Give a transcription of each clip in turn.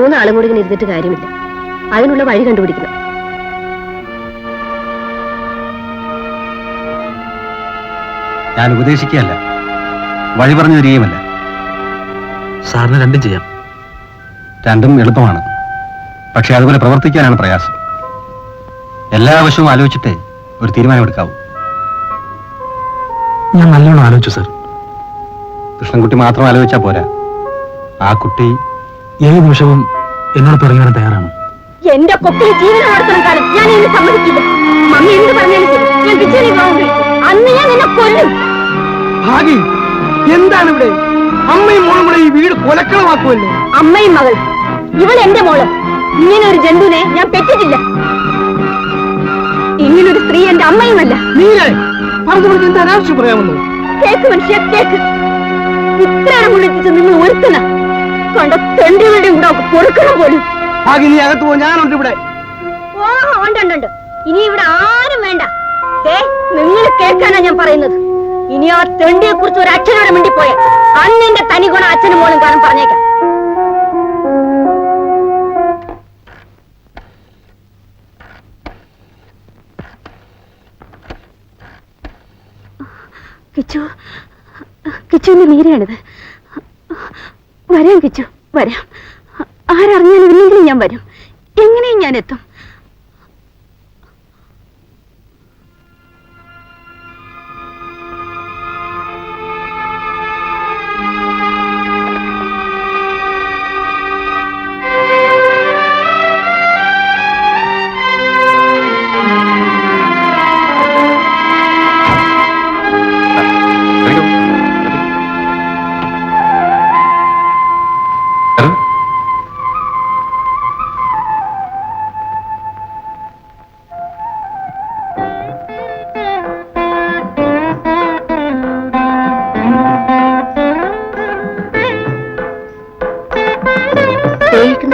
മൂന്നാളും കൂടി ഇങ്ങനെ ഇരുന്നിട്ട് കാര്യമില്ല. അതിനുള്ള വഴി കണ്ടുപിടിക്കണം. ഞാൻ ഉപദേശിക്കുകയല്ല, വഴി പറഞ്ഞു തരികയുമല്ല. സാറിന് രണ്ടും ചെയ്യാം. രണ്ടും എളുപ്പമാണ്, പക്ഷെ അതുപോലെ പ്രവർത്തിക്കാനാണ് പ്രയാസം. എല്ലാ വശവും ആലോചിച്ചിട്ടേ ഒരു തീരുമാനമെടുക്കാവൂ. ഞാൻ നല്ലോണം ആലോചിച്ചു സാർ. കൃഷ്ണൻകുട്ടി മാത്രം ആലോചിച്ചാൽ പോരാ, ആ കുട്ടി ഏത് നിമിഷവും എന്നോട് പറയാൻ തയ്യാറാണ്. എന്റെ കൊപ്പിൽ ജീവിതം നടത്തുന്ന കാലം ഞാൻ ഇന്ന് സമ്മതിക്കില്ല. മമ്മി എന്ത് പറഞ്ഞാലും ശരി, ഞാൻ പിച്ചേരി പോകും. അന്ന് ഞാൻ എന്നെ കൊല്ലും. ഭാഗി, എന്താണ് ഇവിടെ? അമ്മയും മോളും കൂടെ ഈ വീട് കൊലക്കളമാക്കുമല്ലേ? അമ്മയും മകൾ, ഇവൾ എന്റെ മോള്. ഇങ്ങനെ ഒരു ജന്തുവിനെ ഞാൻ പെറ്റിട്ടില്ല. ഇങ്ങനൊരു സ്ത്രീ എന്റെ അമ്മയുമല്ല. നീരെ പറഞ്ഞു പറഞ്ഞ് എന്താ അനാവശ്യം പറയാമെന്നോ? കേക്ക് മനുഷ്യ, കേക്ക്. ഇത്രയും വിളിച്ചു നിങ്ങൾ ഒരുത്തന കണ്ട തെണ്ടികളുടെ ഉണ്ടാവും കൊടുക്കണം പോലും. ഭാഗി, നീ അകത്ത് പോ, ഞാനുണ്ട് ഇവിടെ. ഓഹോ, ഉണ്ട്. ഇനി ഇവിടെ ആരും വേണ്ട. നിങ്ങൾ കേൾക്കാനാ ഞാൻ പറയുന്നത്. ഇനി ആ തെണ്ടിയെ കുറിച്ച് ഒരു അച്ഛനോട് മിണ്ടിപ്പോയ അന്ന് എന്റെ തനി ഗുണ അച്ഛനും മോളും കാരണം പറഞ്ഞേക്കാം. കിച്ചുവിന്റെ നീരയാണിത്. വരാം കിച്ചു, വരാം. ആരറിഞ്ഞാലും ഇല്ലെങ്കിലും ഞാൻ വരും. എങ്ങനെയും ഞാൻ എത്തും.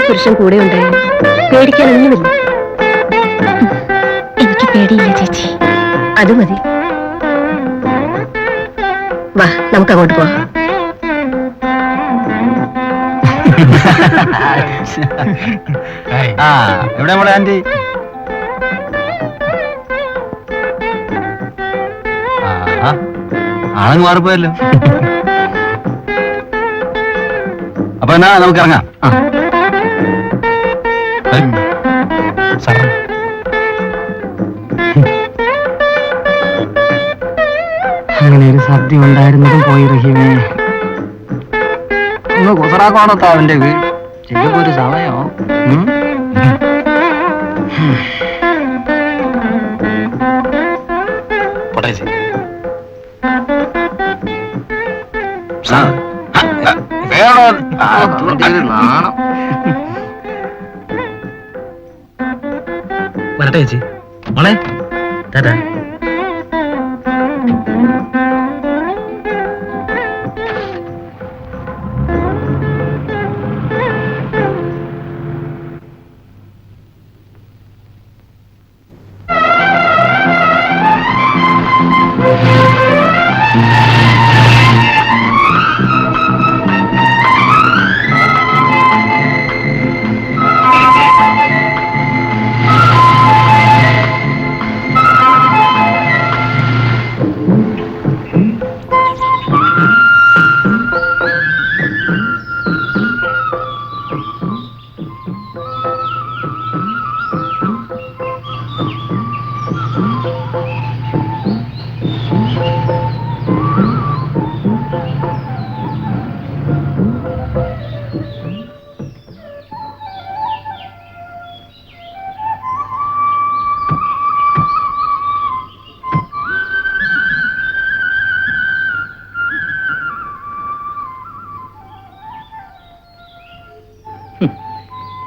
പുരുഷൻ കൂടെ ഉണ്ടായാൽ പേടിക്കാനൊന്നുമില്ല. എനിക്ക് പേടിയില്ല ചേച്ചി, അത് മതി. വാ, നമുക്ക് അങ്ങോട്ട് പോവാം. എവിടെ മോളെ ആന്റി? ആളങ്ങ് മാറിപ്പോയല്ലോ. അപ്പൊ എന്നാ നമുക്ക് ഇറങ്ങാം. അങ്ങനെ ഒരു സദ്യ ഉണ്ടായിരുന്നതും പോയി റഹീമേ. ഒന്ന് കുസറാക്കോണത്താ അവന്റെ വീട്. ചിലപ്പോ ഒരു സമയോ വരട്ടെ ചേച്ചി, മോളെ ടാറ്റാ.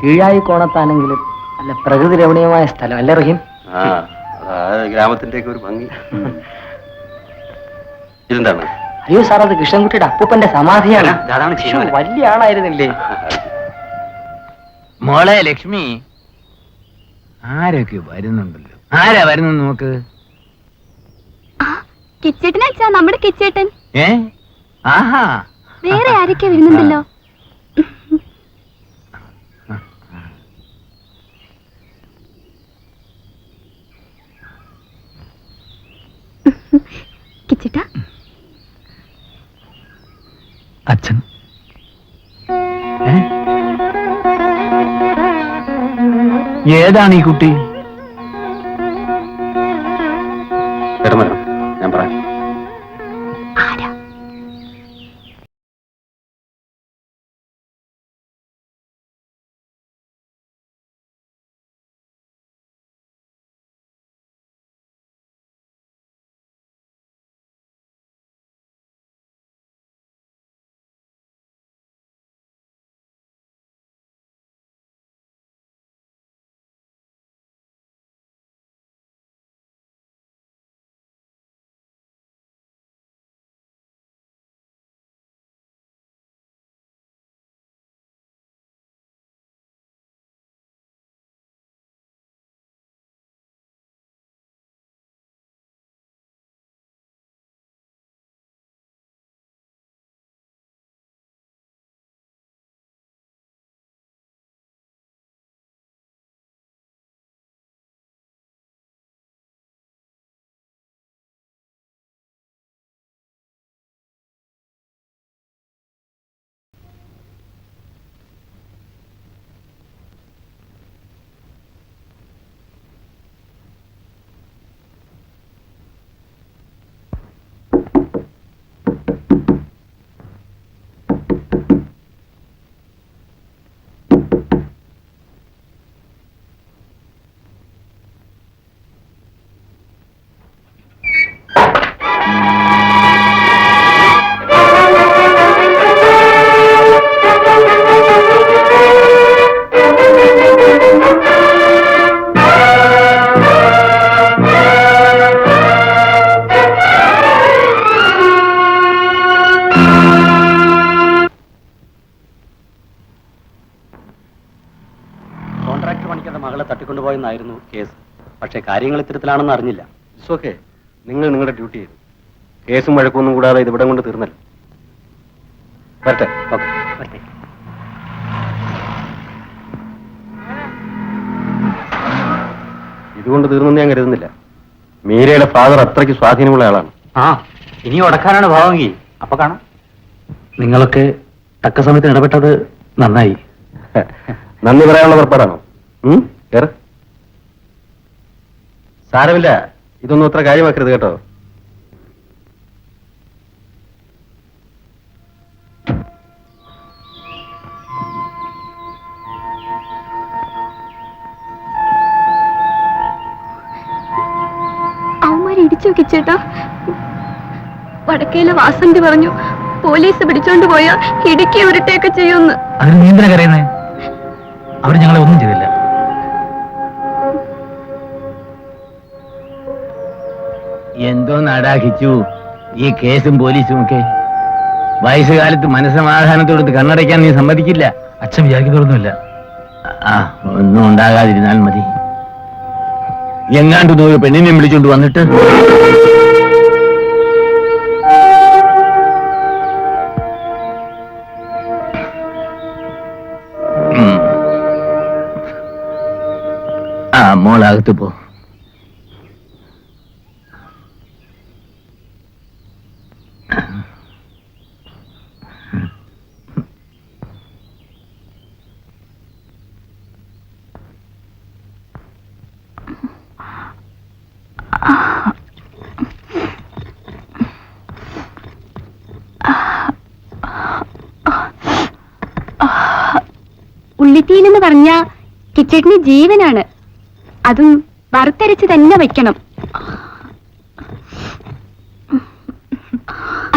കീഴായി കോണത്താണെങ്കിലും നല്ല പ്രകൃതി രമണീയമായ സ്ഥലം അല്ലേ റഹീം? ഗ്രാമത്തിന്റെ ഒരു ഭംഗി. ഇതെന്താണ്? അയ്യോ സാർ, അത് കൃഷ്ണൻകുട്ടിയുടെ അപ്പൂപ്പന്റെ സമാധിയാണ്. വലിയ ആളായിരുന്നില്ലേ? മോളെ ലക്ഷ്മി, ആരൊക്കെ വരുന്നുണ്ടല്ലോ. ആരാ വരുന്നു നോക്ക്. കിച്ചേട്ടനച്ചാ, നമ്മുടെ കിച്ചേട്ടൻ. ആഹാ, വേറെ ആരൊക്കെ വരുന്നുണ്ടല്ലോ. ചേട്ടാ? അച്ഛൻ. ഏതാണ് ഈ കുട്ടി? ഞാൻ പറയാം. മകളെ തട്ടിക്കൊണ്ടുപോയെന്നായിരുന്നു കേസ്. പക്ഷേ കാര്യങ്ങൾ ഇത്തരത്തിലാണെന്ന് അറിഞ്ഞില്ല. It's okay. നിങ്ങൾ നിങ്ങളുടെ ഡ്യൂട്ടി ചെയ്തു. കേസും വഴക്കൊന്നും കൂടാതെ ഇത് ഇവിടം കൊണ്ട് തീർന്നല്ലോ. വരട്ടെ. ഓക്കെ, വരട്ടെ. ഇതുകൊണ്ട് തീർന്നെന്ന് ഞാൻ കരുതുന്നില്ല. മീരയുടെ ഫാദർ അത്രയ്ക്ക് സ്വാധീനമുള്ള ആളാണ്. ഇനി ഉടക്കാനാണ് ഭാവമെങ്കിൽ അപ്പൊ കാണാം. നിങ്ങളൊക്കെ തക്ക സമയത്ത് ഇടപെട്ടത് നന്നായി. നന്ദി പറയാനുള്ള പുറപ്പാടാണോ? കേറ്. സാരമില്ല, ഇതൊന്നും അത്ര കാര്യമാക്കരുത് കേട്ടോ. അവന്മാരെ ഇടിച്ചു നോക്കിച്ചേട്ടാ. വടക്കേലെ വാസന്തി പറഞ്ഞു പോലീസ് പിടിച്ചോണ്ട് പോയാ ഇടുക്കി ഉരുട്ടയൊക്കെ ചെയ്യുമെന്ന്. അതിന് നീ എന്തിനാ കരയുന്നേ? അവർ ഞങ്ങളെ ഒന്നും ചെയ്തില്ല. എന്തോ നാടാഹിച്ചു ഈ കേസും പോലീസും ഒക്കെ. വയസ്സുകാലത്ത് മനസ്സമാധാനത്തോടത്ത് കണ്ണടയ്ക്കാൻ നീ സമ്മതിക്കില്ല. അച്ഛൻ വിചാരിക്കുന്നതൊന്നുമില്ല. ഒന്നും ഉണ്ടാകാതിരുന്നാൽ മതി. എങ്ങാണ്ട് ഒരു പെണ്ണിനെ വിളിച്ചോണ്ട് വന്നിട്ട് മോളകത്ത് പോ. ഉള്ളിത്തീലെന്ന് പറഞ്ഞ കിച്ചടിന് ജീവനാണ്. അതും വറുത്തരച്ച് തന്നെ വെക്കണം.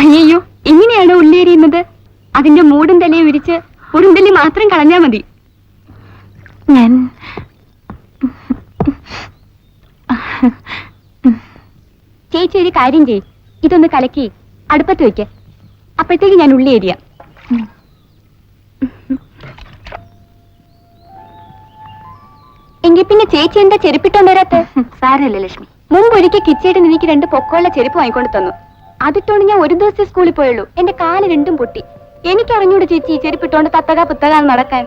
അയ്യോ, ഇങ്ങനെയാണ് ഉള്ളിയരിയുന്നത്? അതിന്റെ മൂടും തലയും വിരിച്ച് പുറന്തല്ലി മാത്രം കളഞ്ഞാ മതി. ഞാൻ ചേച്ചി ഒരു കാര്യം ചെയ്, ഇതൊന്ന് കലക്കി അടുപ്പത്ത് വെക്ക്. അപ്പോഴത്തേക്ക് ഞാൻ ഉള്ളി എരിയാം. എങ്കിൽ പിന്നെ ചേച്ചി എന്താ ചെരുപ്പിട്ടോണ്ട് വരാത്ത? സാരല്ല ലക്ഷ്മി, മുമ്പ് ഒരിക്കൽ കിച്ചേട്ടൻ എനിക്ക് 2 പൊക്കമുള്ള ചെരുപ്പ് വാങ്ങിക്കൊണ്ട് തന്നു. അതിട്ടോണ്ട് ഞാൻ ഒരു ദിവസം സ്കൂളിൽ പോയുള്ളൂ. എന്റെ കാല് 2ഉം പൊട്ടി. എനിക്കറിഞ്ഞൂടെ ചേച്ചി ചെരുപ്പിട്ടോണ്ട് തത്തക പുത്തക നടക്കാൻ.